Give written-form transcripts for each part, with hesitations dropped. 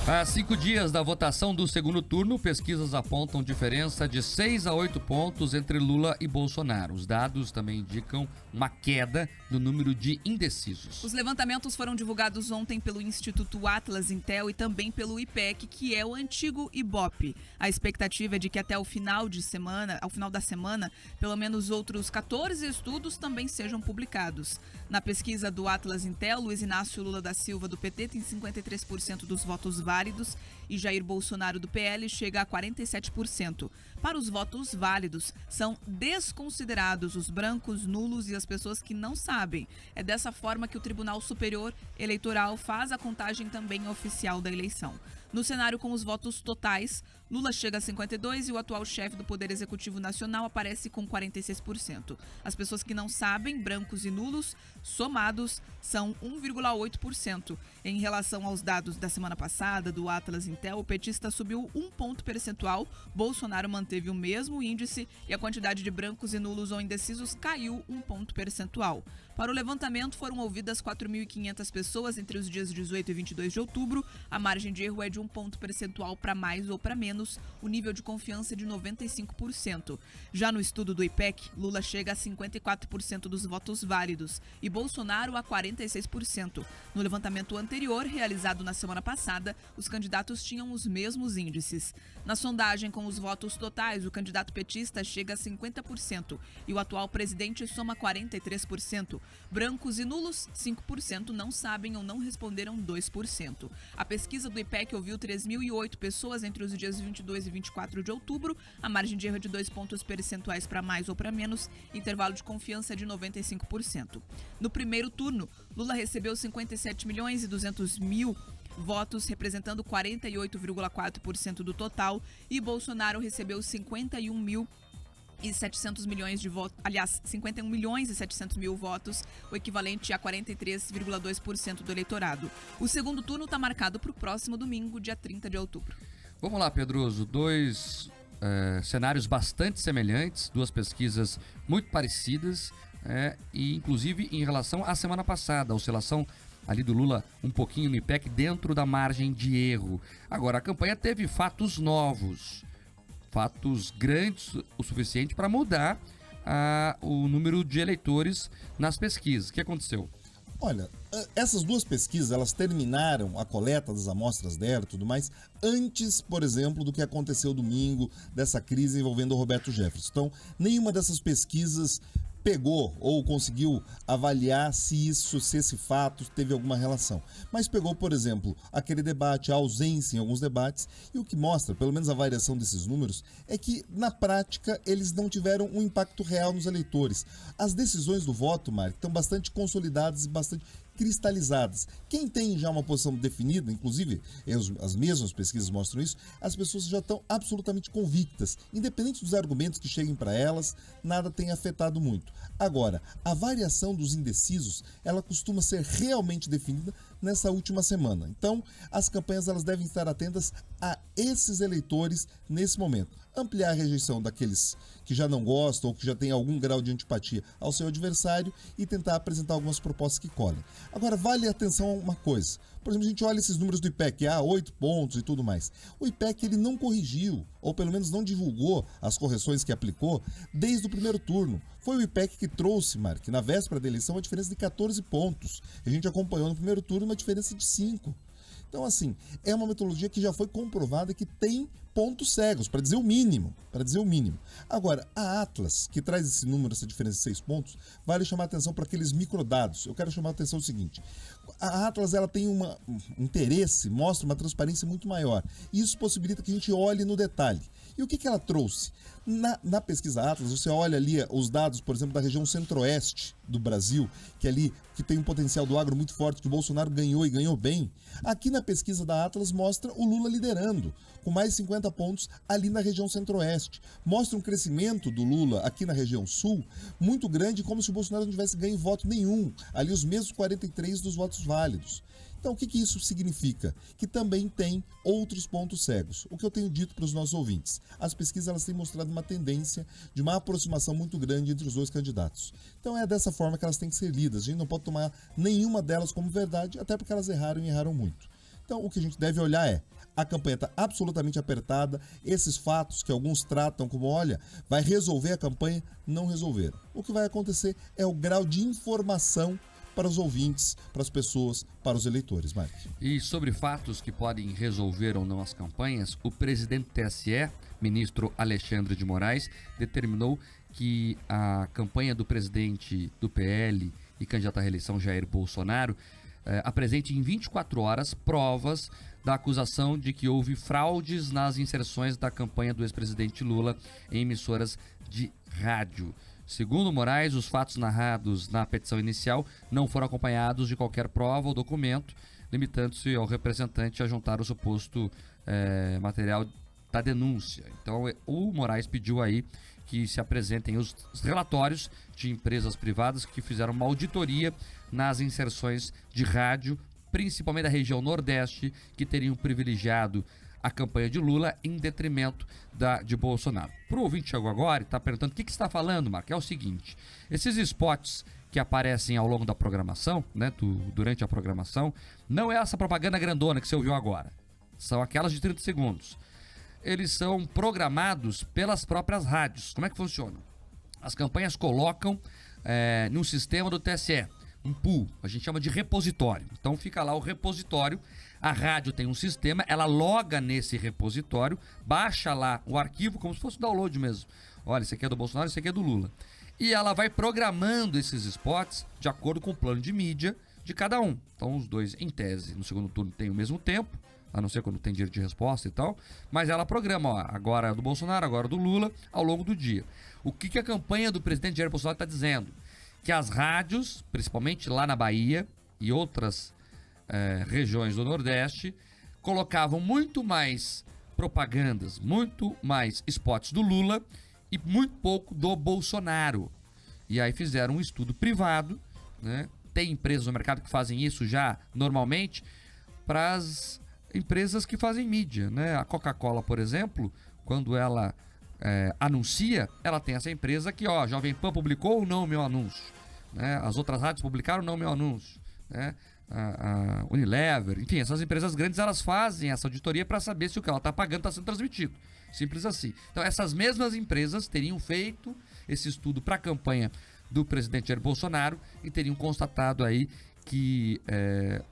Há 5 dias da votação do segundo turno, pesquisas apontam diferença de 6 a 8 pontos entre Lula e Bolsonaro. Os dados também indicam uma queda no número de indecisos. Os levantamentos foram divulgados ontem pelo Instituto Atlas Intel e também pelo IPEC, que é o antigo Ibope. A expectativa é de que até ao final da semana, pelo menos outros 14 estudos também sejam publicados. Na pesquisa do Atlas Intel, Luiz Inácio Lula da Silva, do PT, tem 53% dos votos válidos e Jair Bolsonaro, do PL, chega a 47%. Para os votos válidos, são desconsiderados os brancos, nulos e as pessoas que não sabem. É dessa forma que o Tribunal Superior Eleitoral faz a contagem também oficial da eleição. No cenário com os votos totais, Lula chega a 52% e o atual chefe do Poder Executivo Nacional aparece com 46%. As pessoas que não sabem, brancos e nulos, somados, são 1,8%. Em relação aos dados da semana passada do Atlas Intel, o petista subiu 1 ponto percentual, Bolsonaro manteve o mesmo índice e a quantidade de brancos e nulos ou indecisos caiu 1 ponto percentual. Para o levantamento, foram ouvidas 4.500 pessoas entre os dias 18 e 22 de outubro. A margem de erro é de 1 ponto percentual para mais ou para menos, o nível de confiança é de 95%. Já no estudo do IPEC, Lula chega a 54% dos votos válidos e Bolsonaro a 46%. No levantamento anterior, realizado na semana passada, os candidatos tinham os mesmos índices. Na sondagem com os votos totais, o candidato petista chega a 50% e o atual presidente soma 43%. Brancos e nulos, 5% não sabem ou não responderam 2%. A pesquisa do IPEC ouviu 3.008 pessoas entre os dias 22 e 24 de outubro. A margem de erro é de 2 pontos percentuais para mais ou para menos. Intervalo de confiança é de 95%. No primeiro turno, Lula recebeu 57.200.000 votos, representando 48,4% do total, e Bolsonaro recebeu 51.700 milhões de votos, aliás, 51 milhões e 700 mil votos, o equivalente a 43,2% do eleitorado. O segundo turno está marcado para o próximo domingo, dia 30 de outubro. Vamos lá, Pedroso. Dois cenários bastante semelhantes, duas pesquisas muito parecidas, e inclusive em relação à semana passada, a oscilação ali do Lula um pouquinho no IPEC dentro da margem de erro. Agora, a campanha teve fatos novos, fatos grandes o suficiente para mudar o número de eleitores nas pesquisas. O que aconteceu? Olha, essas duas pesquisas, elas terminaram a coleta das amostras dela e tudo mais antes, por exemplo, do que aconteceu domingo, dessa crise envolvendo o Roberto Jefferson. Então, nenhuma dessas pesquisas pegou ou conseguiu avaliar se esse fato teve alguma relação. Mas pegou, por exemplo, aquele debate, a ausência em alguns debates, e o que mostra, pelo menos a variação desses números, é que, na prática, eles não tiveram um impacto real nos eleitores. As decisões do voto, Mark, estão bastante consolidadas e bastante cristalizadas. Quem tem já uma posição definida, inclusive as mesmas pesquisas mostram isso, as pessoas já estão absolutamente convictas. Independente dos argumentos que cheguem para elas, nada tem afetado muito. Agora, a variação dos indecisos, ela costuma ser realmente definida nessa última semana. Então, as campanhas elas devem estar atentas a esses eleitores nesse momento. Ampliar a rejeição daqueles que já não gostam ou que já têm algum grau de antipatia ao seu adversário e tentar apresentar algumas propostas que colhem. Agora, vale atenção a uma coisa. Por exemplo, a gente olha esses números do IPEC, 8 pontos e tudo mais. O IPEC ele não corrigiu, ou pelo menos não divulgou as correções que aplicou desde o primeiro turno. Foi o IPEC que trouxe, Mark, na véspera da eleição, uma diferença de 14 pontos. A gente acompanhou no primeiro turno uma diferença de 5. Então, assim, é uma metodologia que já foi comprovada que tem pontos cegos, para dizer o mínimo. Agora, a Atlas, que traz esse número, essa diferença de 6 pontos, vale chamar atenção para aqueles microdados. Eu quero chamar a atenção o seguinte: a Atlas ela tem um interesse, mostra uma transparência muito maior. E isso possibilita que a gente olhe no detalhe. E o que ela trouxe? Na pesquisa Atlas, você olha ali os dados, por exemplo, da região centro-oeste do Brasil, que ali que tem um potencial do agro muito forte, que o Bolsonaro ganhou e ganhou bem. Aqui na pesquisa da Atlas mostra o Lula liderando, com mais de 50 pontos ali na região centro-oeste. Mostra um crescimento do Lula aqui na região sul muito grande, como se o Bolsonaro não tivesse ganho voto nenhum. Ali os mesmos 43 dos votos válidos. Então, o que isso significa? Que também tem outros pontos cegos. O que eu tenho dito para os nossos ouvintes? As pesquisas elas têm mostrado uma tendência de uma aproximação muito grande entre os dois candidatos. Então, é dessa forma que elas têm que ser lidas. A gente não pode tomar nenhuma delas como verdade, até porque elas erraram e erraram muito. Então, o que a gente deve olhar é, a campanha está absolutamente apertada, esses fatos que alguns tratam como, olha, vai resolver a campanha, não resolveram. O que vai acontecer é o grau de informação para os ouvintes, para as pessoas, para os eleitores, Mark. E sobre fatos que podem resolver ou não as campanhas, o presidente do TSE, ministro Alexandre de Moraes, determinou que a campanha do presidente do PL e candidato à reeleição Jair Bolsonaro apresente em 24 horas provas da acusação de que houve fraudes nas inserções da campanha do ex-presidente Lula em emissoras de rádio. Segundo Moraes, os fatos narrados na petição inicial não foram acompanhados de qualquer prova ou documento, limitando-se ao representante a juntar o suposto material da denúncia. Então, o Moraes pediu aí que se apresentem os relatórios de empresas privadas que fizeram uma auditoria nas inserções de rádio, principalmente da região Nordeste, que teriam privilegiado a campanha de Lula em detrimento de Bolsonaro. Para o ouvinte chegou agora e está perguntando o que está falando, Marco. É o seguinte, esses spots que aparecem ao longo da programação, né, durante a programação, não é essa propaganda grandona que você ouviu agora. São aquelas de 30 segundos. Eles são programados pelas próprias rádios. Como é que funciona? As campanhas colocam num sistema do TSE, um pool, a gente chama de repositório. Então fica lá o repositório, a rádio tem um sistema, ela loga nesse repositório, baixa lá o arquivo como se fosse download mesmo. Olha, esse aqui é do Bolsonaro, esse aqui é do Lula. E ela vai programando esses spots de acordo com o plano de mídia de cada um. Então os dois, em tese, no segundo turno tem o mesmo tempo, a não ser quando tem direito de resposta e tal, mas ela programa, ó, agora é do Bolsonaro, agora é do Lula, ao longo do dia. O que a campanha do presidente Jair Bolsonaro está dizendo? Que as rádios, principalmente lá na Bahia e outras regiões do Nordeste, colocavam muito mais propagandas, muito mais spots do Lula e muito pouco do Bolsonaro. E aí fizeram um estudo privado, né? Tem empresas no mercado que fazem isso já normalmente para as empresas que fazem mídia, né? A Coca-Cola, por exemplo, quando ela anuncia, ela tem essa empresa que, ó, Jovem Pan publicou ou não o meu anúncio, né? As outras rádios publicaram ou não o meu anúncio, né? A Unilever, enfim, essas empresas grandes, elas fazem essa auditoria para saber se o que ela está pagando está sendo transmitido. Simples assim. Então, essas mesmas empresas teriam feito esse estudo para a campanha do presidente Jair Bolsonaro e teriam constatado aí que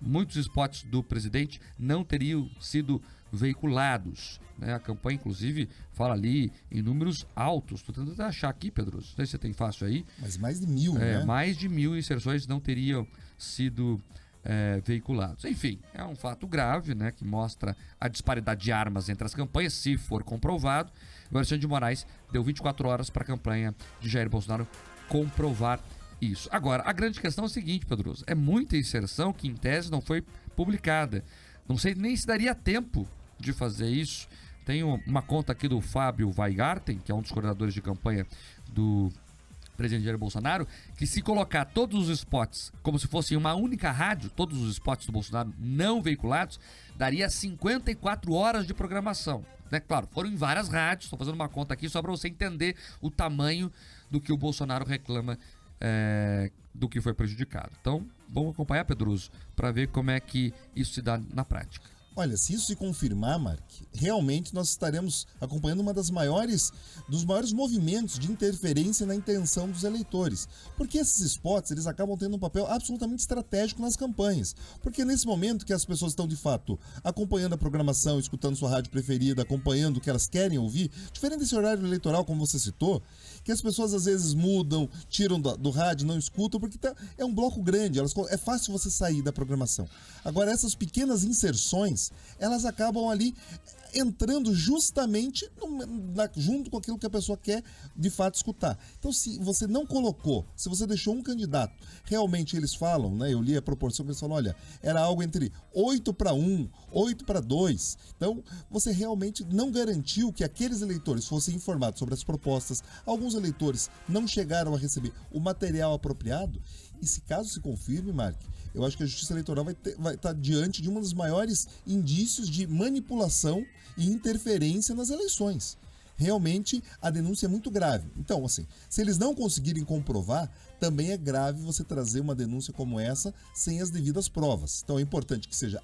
muitos spots do presidente não teriam sido veiculados, né? A campanha, inclusive, fala ali em números altos. Estou tentando achar aqui, Pedro. Não sei se você tem fácil aí. Mas mais de 1000, né? Mais de 1000 inserções não teriam sido veiculados. Enfim, é um fato grave, né, que mostra a disparidade de armas entre as campanhas, se for comprovado. O Alexandre de Moraes deu 24 horas para a campanha de Jair Bolsonaro comprovar isso. Agora, a grande questão é o seguinte, Pedroso, é muita inserção que em tese não foi publicada. Não sei nem se daria tempo de fazer isso. Tem uma conta aqui do Fábio Weigarten, que é um dos coordenadores de campanha do presidente Jair Bolsonaro, que se colocar todos os spots como se fosse uma única rádio, todos os spots do Bolsonaro não veiculados, daria 54 horas de programação, né? Claro, foram em várias rádios, estou fazendo uma conta aqui só para você entender o tamanho do que o Bolsonaro reclama do que foi prejudicado. Então, vamos acompanhar, Pedroso, para ver como é que isso se dá na prática. Olha, se isso se confirmar, Mark, realmente nós estaremos acompanhando dos maiores movimentos de interferência na intenção dos eleitores. Porque esses spots, eles acabam tendo um papel absolutamente estratégico nas campanhas. Porque nesse momento que as pessoas estão, de fato, acompanhando a programação, escutando sua rádio preferida, acompanhando o que elas querem ouvir, diferente desse horário eleitoral, como você citou, que as pessoas às vezes mudam, tiram do rádio, não escutam, porque é um bloco grande, é fácil você sair da programação. Agora, essas pequenas inserções, elas acabam ali entrando justamente junto com aquilo que a pessoa quer de fato escutar. Então, se você não colocou, se você deixou um candidato, realmente eles falam, né? Eu li a proporção que eles falam, olha, era algo entre 8-1, 8-2. Então, você realmente não garantiu que aqueles eleitores fossem informados sobre as propostas. Alguns eleitores não chegaram a receber o material apropriado. E se caso se confirme, Mark, eu acho que a Justiça Eleitoral vai estar diante de um dos maiores indícios de manipulação e interferência nas eleições. Realmente, a denúncia é muito grave. Então, assim, se eles não conseguirem comprovar, também é grave você trazer uma denúncia como essa sem as devidas provas. Então, é importante que seja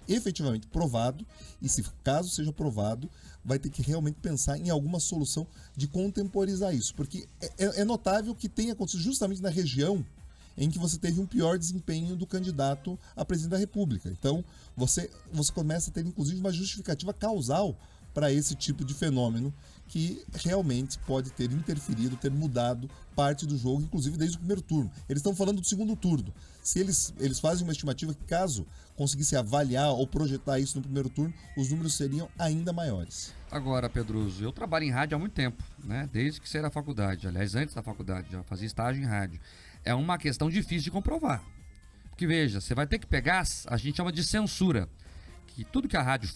efetivamente provado, e se caso seja provado, vai ter que realmente pensar em alguma solução de contemporizar isso, porque é notável que tenha acontecido justamente na região em que você teve um pior desempenho do candidato a presidente da República. Então, você começa a ter, inclusive, uma justificativa causal para esse tipo de fenômeno que realmente pode ter interferido, ter mudado parte do jogo, inclusive desde o primeiro turno. Eles estão falando do segundo turno. Se eles fazem uma estimativa que, caso conseguisse avaliar ou projetar isso no primeiro turno, os números seriam ainda maiores. Agora, Pedroso, eu trabalho em rádio há muito tempo, né? Desde que saí da faculdade. Aliás, antes da faculdade, já fazia estágio em rádio. É uma questão difícil de comprovar. Porque, veja, você vai ter que pegar, a gente chama de censura, que tudo que a rádio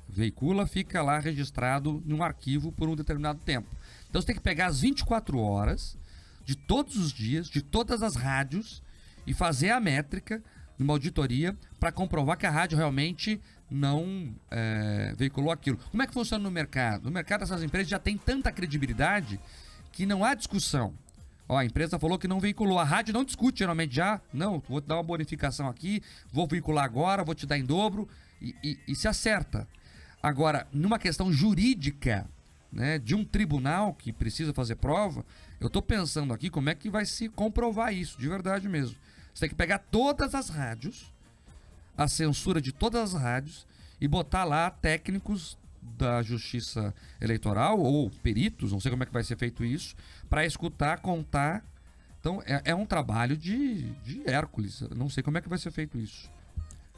veicula fica lá registrado num arquivo por um determinado tempo. Então você tem que pegar as 24 horas de todos os dias, de todas as rádios, e fazer a métrica numa auditoria para comprovar que a rádio realmente não veiculou aquilo. Como é que funciona no mercado? No mercado essas empresas já têm tanta credibilidade que não há discussão. Ó, a empresa falou que não veiculou. A rádio não discute geralmente já. Não, vou te dar uma bonificação aqui, vou veicular agora, vou te dar em dobro e se acerta. Agora, numa questão jurídica, né, de um tribunal que precisa fazer prova, eu estou pensando aqui como é que vai se comprovar isso, de verdade mesmo. Você tem que pegar todas as rádios, a censura de todas as rádios e botar lá técnicos da Justiça Eleitoral ou peritos, não sei como é que vai ser feito isso, para escutar, contar. Então é um trabalho de Hércules, eu não sei como é que vai ser feito isso.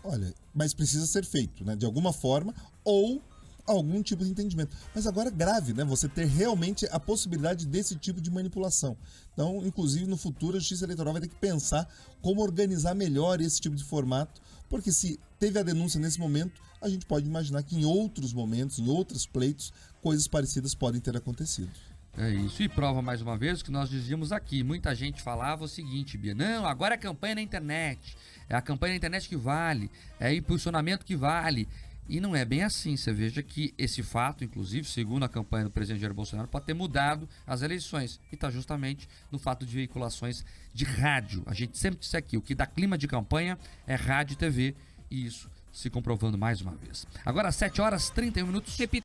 Olha, mas precisa ser feito, né? De alguma forma, ou algum tipo de entendimento. Mas agora é grave, né? Você ter realmente a possibilidade desse tipo de manipulação. Então, inclusive, no futuro, a Justiça Eleitoral vai ter que pensar como organizar melhor esse tipo de formato, porque se teve a denúncia nesse momento, a gente pode imaginar que em outros momentos, em outros pleitos, coisas parecidas podem ter acontecido. É isso, e prova mais uma vez o que nós dizíamos aqui. Muita gente falava o seguinte, Bia, não, agora é campanha na internet, é a campanha na internet que vale, é impulsionamento que vale. E não é bem assim. Você veja que esse fato, inclusive, segundo a campanha do presidente Jair Bolsonaro, pode ter mudado as eleições. E está justamente no fato de veiculações de rádio. A gente sempre disse aqui, o que dá clima de campanha é rádio e TV, e isso se comprovando mais uma vez. Agora, 7 horas e 31 minutos.